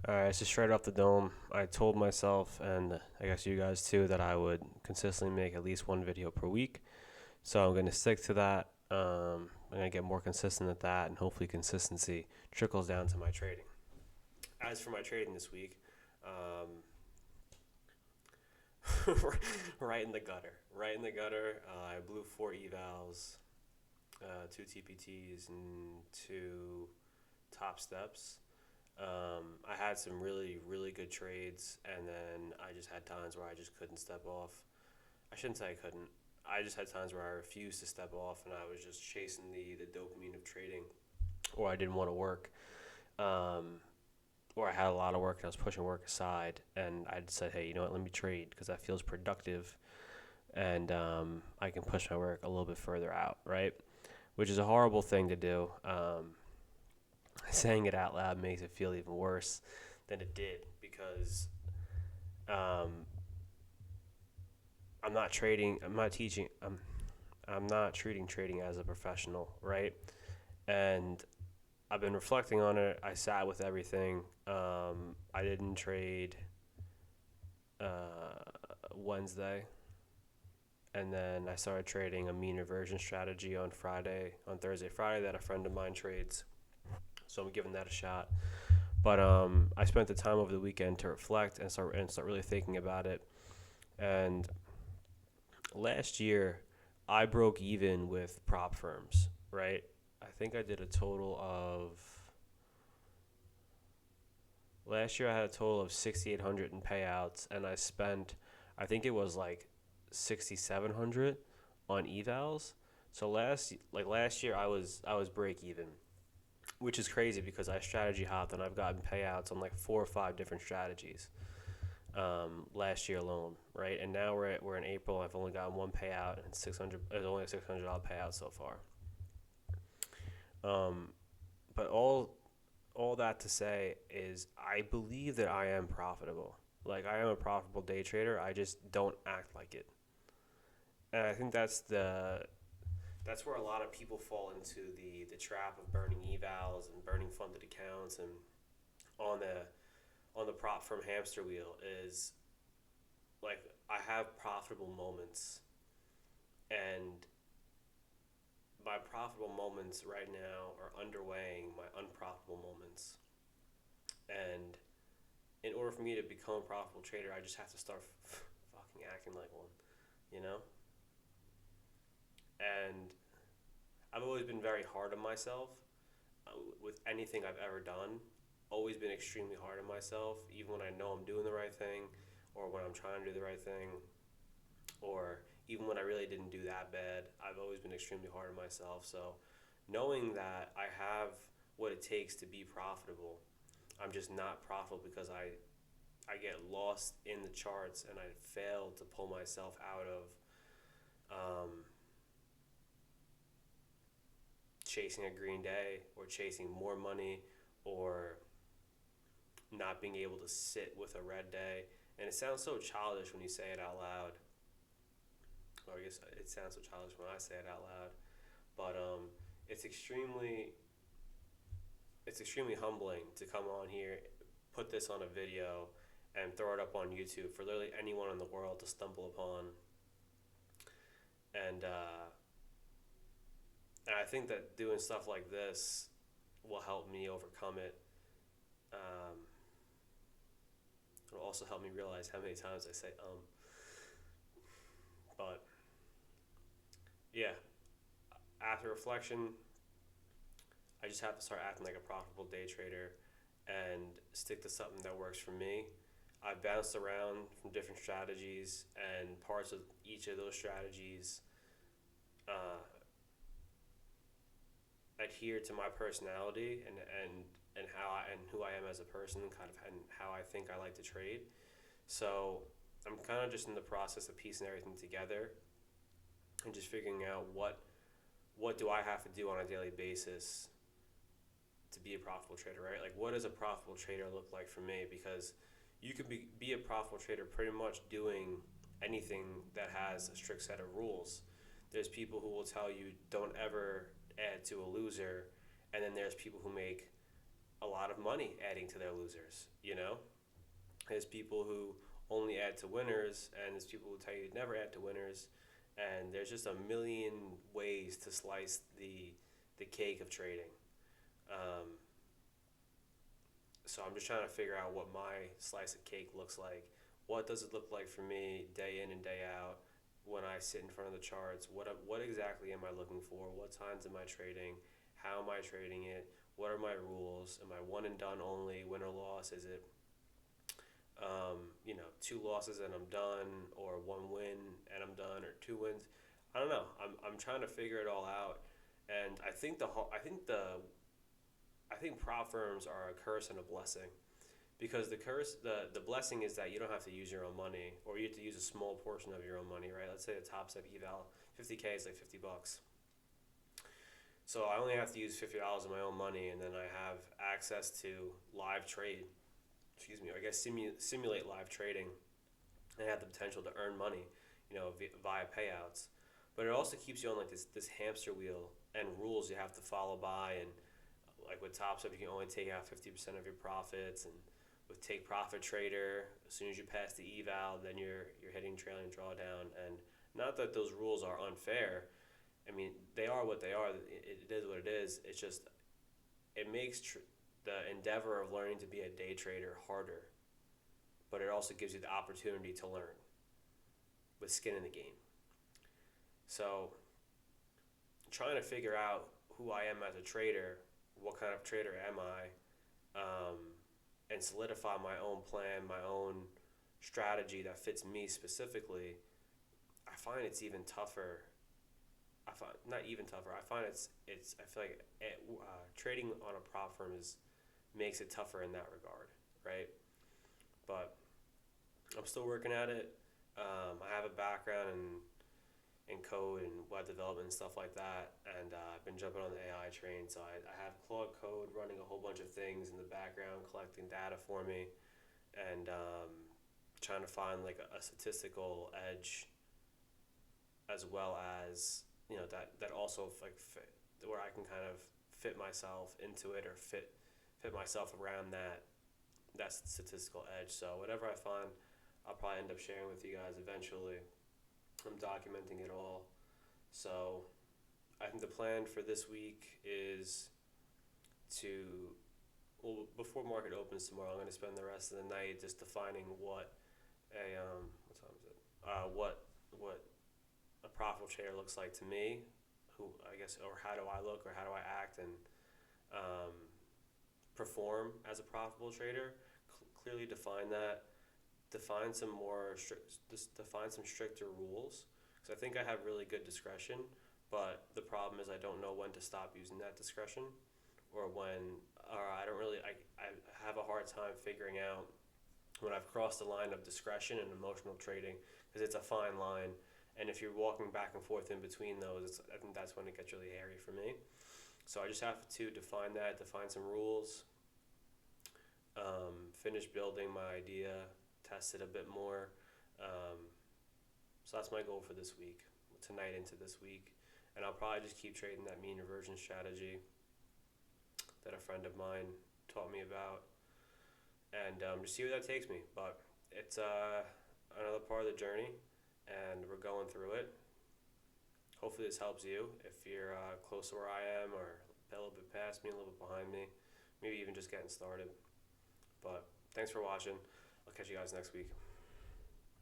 All right, so straight off the dome, I told myself, and I guess you guys too, that I would consistently make at least one video per week. So I'm going to stick to that. I'm going to get more consistent at that, and hopefully, consistency trickles down to my trading. As for my trading this week, um, right in the gutter. Right in the gutter. I blew four evals, two TPTs, and two top steps. I had some really, really good trades, and then I just had times where I just couldn't step off. I shouldn't say I couldn't. I just had times where I refused to step off, and I was just chasing the dopamine of trading, or I didn't want to work, um, or I had a lot of work and I was pushing work aside, and I said, hey, you know what? Let me trade because that feels productive, and I can push my work a little bit further out, right? Which is a horrible thing to do. Saying it out loud makes it feel even worse than it did because um, I'm not trading. I'm not teaching. I'm not treating trading as a professional, right? And I've been reflecting on it. I sat with everything. I didn't trade Wednesday, and then I started trading a mean reversion strategy on Thursday, Friday that a friend of mine trades. So I'm giving that a shot. But I spent the time over the weekend to reflect and start really thinking about it. And last year, I broke even with prop firms, right? I think I did a total of last year. I had a total of 6,800 in payouts, and I spent, I think it was like 6,700 on evals. So last year, I was break even, which is crazy because I strategy hopped and I've gotten payouts on like four or five different strategies. Last year alone, right? And now we're in April. I've only gotten one payout and 600. There's only a $600 payout so far. Um, but all that to say is, I believe that I am profitable. Like I am a profitable day trader. I just don't act like it, and I think that's where a lot of people fall into the trap of burning evals and burning funded accounts and on the prop firm hamster wheel is like I have profitable moments, and my profitable moments right now are underweighing my unprofitable moments. And in order for me to become a profitable trader, I just have to start fucking acting like one, you know? And I've always been very hard on myself with anything I've ever done. Always been extremely hard on myself, even when I know I'm doing the right thing, or when I'm trying to do the right thing, or even when I really didn't do that bad. I've always been extremely hard on myself. So knowing that I have what it takes to be profitable, I'm just not profitable because I get lost in the charts and I fail to pull myself out of um, chasing a green day or chasing more money or not being able to sit with a red day. And it sounds so childish when you say it out loud. Or I guess it sounds so childish when I say it out loud. But it's extremely it's extremely humbling to come on here, put this on a video, and throw it up on YouTube for literally anyone in the world to stumble upon. And and I think that doing stuff like this will help me overcome it. Um, it'll also help me realize how many times I say But yeah, after reflection, I just have to start acting like a profitable day trader and stick to something that works for me. I've bounced around from different strategies, and parts of each of those strategies uh, adhere to my personality and who I am as a person, kind of, and how I think I like to trade. So I'm kind of just in the process of piecing everything together and just figuring out what do I have to do on a daily basis to be a profitable trader, right? Like, what does a profitable trader look like for me? Because you could be a profitable trader pretty much doing anything that has a strict set of rules. There's people who will tell you don't ever add to a loser, and then there's people who make a lot of money adding to their losers. There's people who only add to winners, and there's people who tell you never add to winners, and there's just a million ways to slice the cake of trading. Um, so I'm just trying to figure out what my slice of cake looks like. What does it look like for me day in and day out when I sit in front of the charts? What exactly am I looking for? What times am I trading? How am I trading it? What are my rules? Am I one and done only, win or loss? Is it two losses and I'm done, or one win and I'm done, or two wins? I don't know. I'm trying to figure it all out, and I think prop firms are a curse and a blessing, because the blessing is that you don't have to use your own money, or you have to use a small portion of your own money, right? Let's say the top step eval 50K is like $50. So I only have to use $50 of my own money, and then I have access to live trade. Excuse me, or I guess simulate live trading, and have the potential to earn money, via payouts. But it also keeps you on like this hamster wheel and rules you have to follow by, and like with Top Step, you can only take out 50% of your profits, and with Take Profit Trader, as soon as you pass the eval, then you're hitting trailing drawdown. And not that those rules are unfair. I mean, they are what they are. It is what it is. It's just it makes the endeavor of learning to be a day trader harder, but it also gives you the opportunity to learn with skin in the game. So, trying to figure out who I am as a trader, what kind of trader am I, and solidify my own plan, my own strategy that fits me specifically. I find it's even tougher. I find not even tougher. I find it's. I feel like trading on a prop firm makes it tougher in that regard, right? But I'm still working at it. I have a background in code and web development and stuff like that, and I've been jumping on the AI train. So I have Claude Code running a whole bunch of things in the background, collecting data for me, and trying to find like a statistical edge, as well as that also like where I can kind of fit myself into it, or fit myself around that statistical edge. So whatever I find, I'll probably end up sharing with you guys eventually. I'm documenting it all. So I think the plan for this week is before market opens tomorrow, I'm going to spend the rest of the night just defining what what time is it? What a profitable trader looks like to me, who I guess, or how do I look, or how do I act and perform as a profitable trader. Clearly define that. Define some stricter rules, because I think I have really good discretion, but the problem is I don't know when to stop using that discretion, or I don't really I have a hard time figuring out when I've crossed the line of discretion and emotional trading, because it's a fine line, and if you're walking back and forth in between those, I think that's when it gets really hairy for me. So I just have to define some rules, finish building my idea, test it a bit more. So that's my goal for this week, tonight into this week. And I'll probably just keep trading that mean reversion strategy that a friend of mine taught me about, and just see where that takes me. But it's another part of the journey, and we're going through it. Hopefully this helps you if you're close to where I am, or a little bit past me, a little bit behind me, maybe even just getting started. But thanks for watching. I'll catch you guys next week.